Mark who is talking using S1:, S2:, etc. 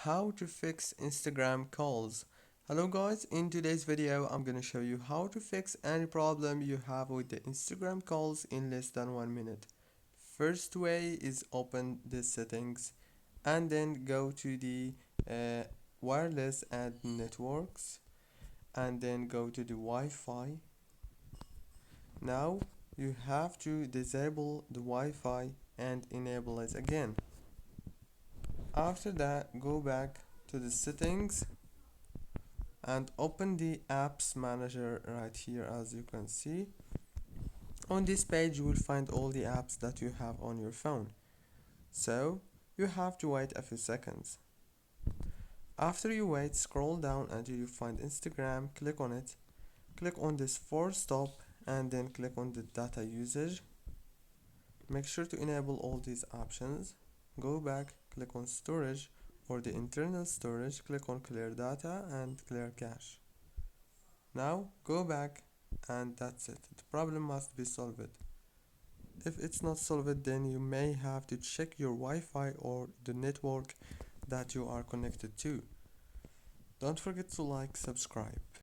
S1: how to fix Instagram calls. Hello guys, in today's video I'm gonna show you how to fix any problem you have with the Instagram calls in less than 1 minute. First way is open the settings and then go to the uh, wireless and networks and then go to the Wi-Fi. Now you have to disable the Wi-Fi and enable it again. After that, go back to the settings and open the apps manager right here. As you can see on this page you will find all the apps that you have on your phone, so you have to wait a few seconds. After you wait, scroll down until you find Instagram, click on it, click on this force stop and then click on the data usage. Make sure to enable all these options. Go back, click on storage or the internal storage, click on clear data and clear cache. Now go back and that's it. The problem must be solved. If it's not solved, then you may have to check your Wi-Fi or the network that you are connected to. Don't forget to like, subscribe.